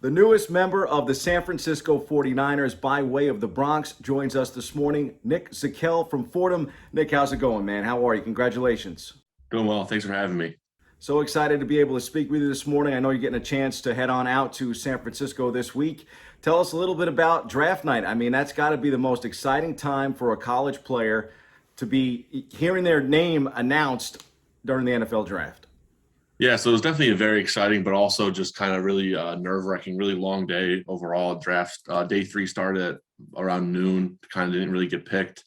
The newest member of the San Francisco 49ers by way of the Bronx joins us this morning, Nick Zakelj from Fordham. Nick, how's it going, man? How are you? Congratulations. Doing well. Thanks for having me. So excited to be able to speak with you this morning. I know you're getting a chance to head on out to San Francisco this week. Tell us a little bit about draft night. I mean, that's got to be the most exciting time for a college player to be hearing their name announced during the NFL draft. Yeah, so it was definitely a very exciting, but also just kind of really nerve-wracking, really long day overall. Draft day 3 started at around noon. Kind of didn't really get picked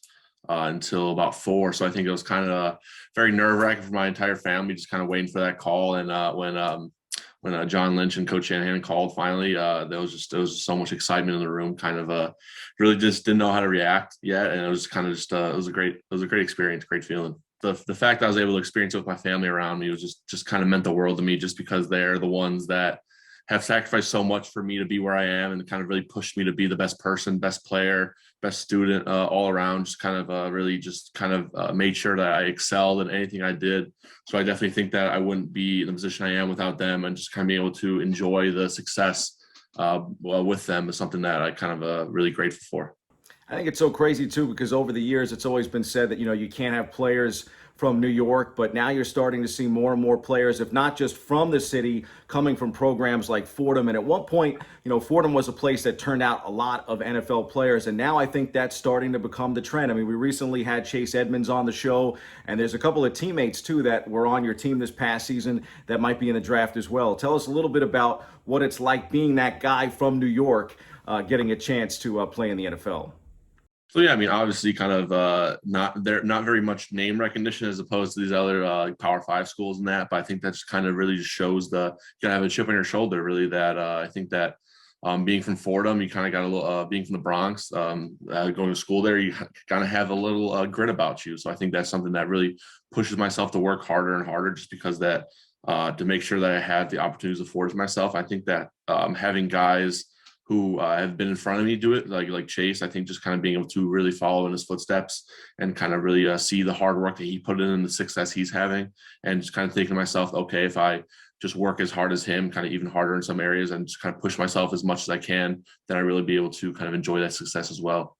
until about 4. So I think it was kind of very nerve-wracking for my entire family, just kind of waiting for that call. And when John Lynch and Coach Shanahan called finally, there was just so much excitement in the room. Kind of really just didn't know how to react yet, and it was kind of just it was a great experience, great feeling. The fact that I was able to experience it with my family around me was just kind of meant the world to me, just because they're the ones that have sacrificed so much for me to be where I am, and kind of really pushed me to be the best person, best player, best student, all around. Just kind of really just kind of made sure that I excelled in anything I did. So I definitely think that I wouldn't be in the position I am without them, and just kind of being able to enjoy the success with them is something that I kind of really grateful for. I think it's so crazy too, because over the years it's always been said that you can't have players from New York, but now you're starting to see more and more players, if not just from the city, coming from programs like Fordham. And at one point, Fordham was a place that turned out a lot of NFL players, and now I think that's starting to become the trend. I mean, we recently had Chase Edmonds on the show, and there's a couple of teammates too that were on your team this past season that might be in the draft as well. Tell us a little bit about what it's like being that guy from New York, getting a chance to play in the NFL. So yeah, I mean, obviously, kind of not very much name recognition as opposed to these other Power Five schools and that. But I think that's kind of really just shows you gotta have a chip on your shoulder. Really, that I think that being from Fordham, you kind of got a little being from the Bronx, going to school there, you kind of have a little grit about you. So I think that's something that really pushes myself to work harder and harder, just because that to make sure that I have the opportunities afforded to myself. I think that having guys who have been in front of me do it, like Chase. I think just kind of being able to really follow in his footsteps and kind of really see the hard work that he put in and the success he's having, and just kind of thinking to myself, okay, if I just work as hard as him, kind of even harder in some areas, and just kind of push myself as much as I can, then I really be able to kind of enjoy that success as well.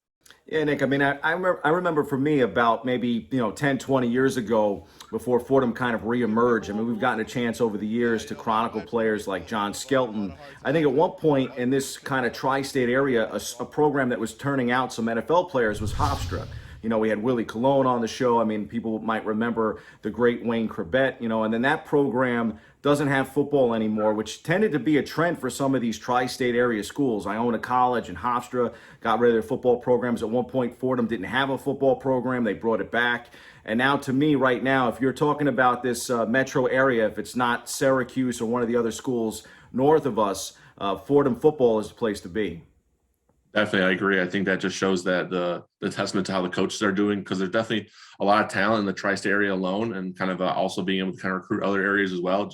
Yeah, Nick, I mean, I remember for me about maybe, 10, 20 years ago, before Fordham kind of reemerged. I mean, we've gotten a chance over the years to chronicle players like John Skelton. I think at one point in this kind of tri-state area, a program that was turning out some NFL players was Hofstra. We had Willie Colon on the show. I mean, people might remember the great Wayne Corbett, and then that program doesn't have football anymore, which tended to be a trend for some of these tri-state area schools. Iona College and Hofstra got rid of their football programs. At one point, Fordham didn't have a football program. They brought it back. And now, to me, right now, if you're talking about this metro area, if it's not Syracuse or one of the other schools north of us, Fordham football is the place to be. Definitely, I agree. I think that just shows that the testament to how the coaches are doing, because there's definitely a lot of talent in the tri-state area alone, and kind of also being able to kind of recruit other areas as well.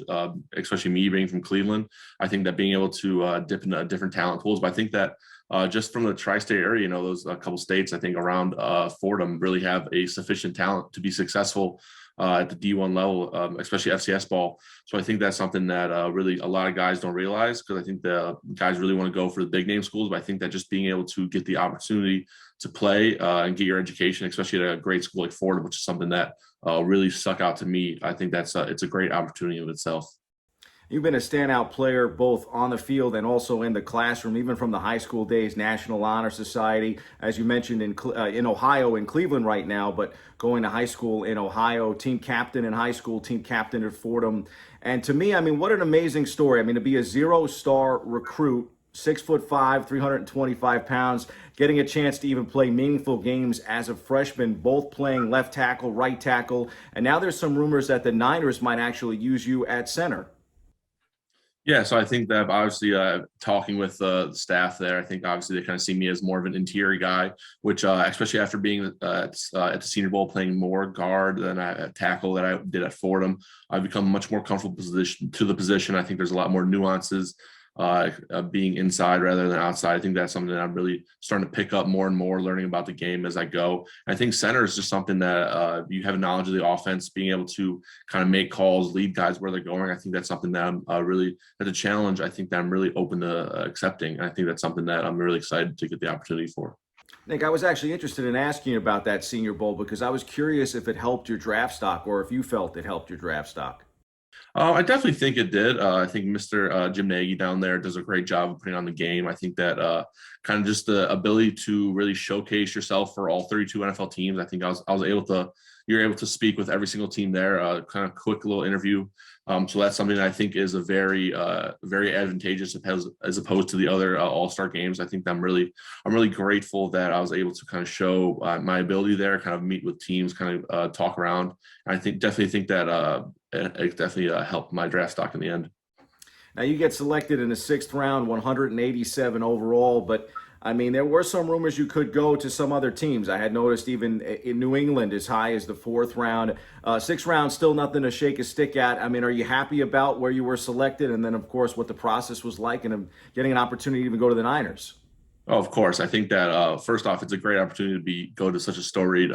Especially me being from Cleveland, I think that being able to dip into different talent pools. But I think that just from the tri-state area, those a couple states, I think around Fordham really have a sufficient talent to be successful at the D1 level, especially FCS ball. So I think that's something that really a lot of guys don't realize, because I think the guys really want to go for the big name schools. But I think that just being able to get the opportunity to play and get your education, especially at a great school like Fordham, which is something that really stuck out to me. I think that's it's a great opportunity of itself. You've been a standout player both on the field and also in the classroom, even from the high school days, National Honor Society, as you mentioned, in Ohio, in Cleveland right now, but going to high school in Ohio, team captain in high school, team captain at Fordham. And to me, I mean, what an amazing story. I mean, to be a zero-star recruit, 6'5", 325 pounds, getting a chance to even play meaningful games as a freshman, both playing left tackle, right tackle. And now there's some rumors that the Niners might actually use you at center. Yeah, so I think that obviously talking with the staff there, I think obviously they kind of see me as more of an interior guy, which especially after being at the Senior Bowl playing more guard than I tackle that I did at Fordham, I've become much more comfortable position. I think there's a lot more nuances being inside rather than outside. I think that's something that I'm really starting to pick up more and more, learning about the game as I go. And I think center is just something that you have knowledge of the offense, being able to kind of make calls, lead guys where they're going. I think that's something that I'm really, as a challenge, I think that I'm really open to accepting. And I think that's something that I'm really excited to get the opportunity for. Nick, I was actually interested in asking you about that Senior Bowl because I was curious if it helped your draft stock or if you felt it helped your draft stock. I definitely think it did. I think Mr. Jim Nagy down there does a great job of putting on the game. I think that kind of just the ability to really showcase yourself for all 32 NFL teams. I think I was able to, you're able to speak with every single team there, kind of quick little interview. So that's something that I think is a very, very advantageous as opposed to the other all-star games. I think I'm really grateful that I was able to kind of show my ability there, kind of meet with teams, kind of talk around. And I definitely think that it definitely helped my draft stock in the end. Now you get selected in the sixth round, 187 overall, but I mean, there were some rumors you could go to some other teams. I had noticed even in New England as high as the fourth round. Sixth round, still nothing to shake a stick at. I mean, are you happy about where you were selected? And then, of course, what the process was like and getting an opportunity to even go to the Niners? Oh, of course. I think that first off, it's a great opportunity to go to such a storied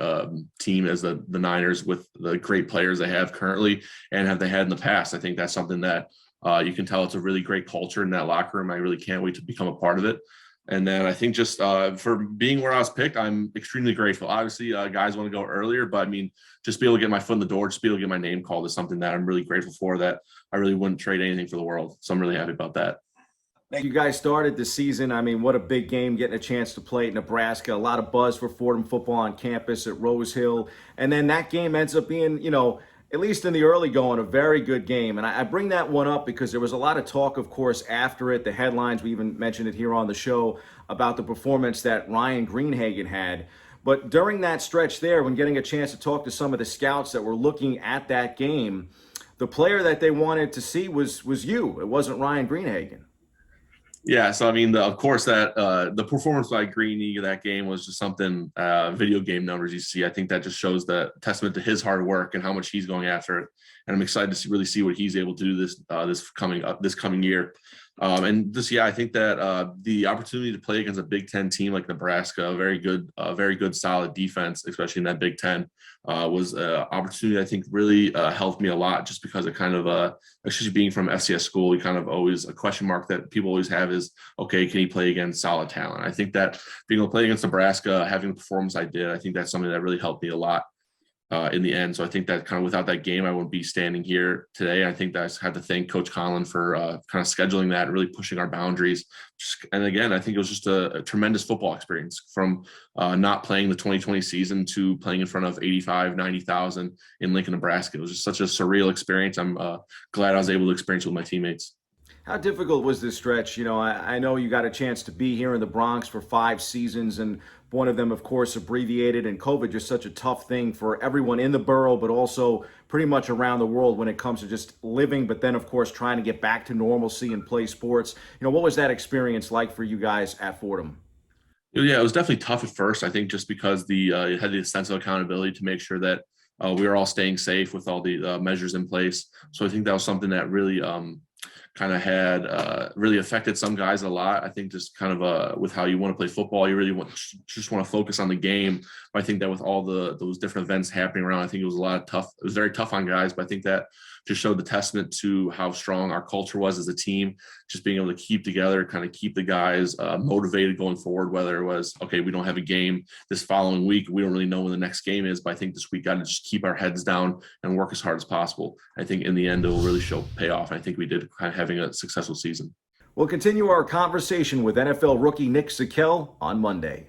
team as the Niners with the great players they have currently and have they had in the past. I think that's something that you can tell it's a really great culture in that locker room. I really can't wait to become a part of it. And then I think just for being where I was picked, I'm extremely grateful. Obviously, guys want to go earlier, but I mean, just be able to get my foot in the door, just be able to get my name called is something that I'm really grateful for, that I really wouldn't trade anything for the world. So I'm really happy about that. You guys started the season. I mean, what a big game getting a chance to play at Nebraska. A lot of buzz for Fordham football on campus at Rose Hill. And then that game ends up being, at least in the early going, a very good game. And I bring that one up because there was a lot of talk, of course, after it. The headlines, we even mentioned it here on the show, about the performance that Ryan Greenhagen had. But during that stretch there, when getting a chance to talk to some of the scouts that were looking at that game, the player that they wanted to see was you. It wasn't Ryan Greenhagen. Yeah, so I mean, of course, that the performance by Greeny that game was just something video game numbers you see. I think that just shows the testament to his hard work and how much he's going after it. And I'm excited to really see what he's able to do this coming year. And this, I think that the opportunity to play against a Big Ten team like Nebraska, a very good, solid defense, especially in that Big Ten, was an opportunity I think really helped me a lot, just because it kind of, especially being from FCS school, you kind of always a question mark that people always have is, okay, can he play against solid talent? I think that being able to play against Nebraska, having the performance I did, I think that's something that really helped me a lot. In the end. So I think that kind of without that game, I wouldn't be standing here today. I think that I had to thank Coach Conlon for kind of scheduling that, really pushing our boundaries. And again, I think it was just a tremendous football experience, from not playing the 2020 season to playing in front of 85, 90,000 in Lincoln, Nebraska. It was just such a surreal experience. I'm glad I was able to experience it with my teammates. How difficult was this stretch? I know you got a chance to be here in the Bronx for 5 seasons, and one of them, of course, abbreviated, and COVID just such a tough thing for everyone in the borough, but also pretty much around the world when it comes to just living, but then, of course, trying to get back to normalcy and play sports. What was that experience like for you guys at Fordham? Yeah, it was definitely tough at first. I think just because it had the sense of accountability to make sure that we were all staying safe with all the measures in place. So I think that was something that really kind of had really affected some guys a lot. I think just kind of with how you want to play football, you really just want to focus on the game. But I think that with all those different events happening around, I think it was it was very tough on guys. But I think that just showed the testament to how strong our culture was as a team, just being able to keep together, kind of keep the guys motivated going forward, whether it was, okay, we don't have a game this following week, we don't really know when the next game is, but I think this week got to just keep our heads down and work as hard as possible. I think in the end, it will really pay off. I think we did, kind of having a successful season. We'll continue our conversation with NFL rookie Nick Zakelj on Monday.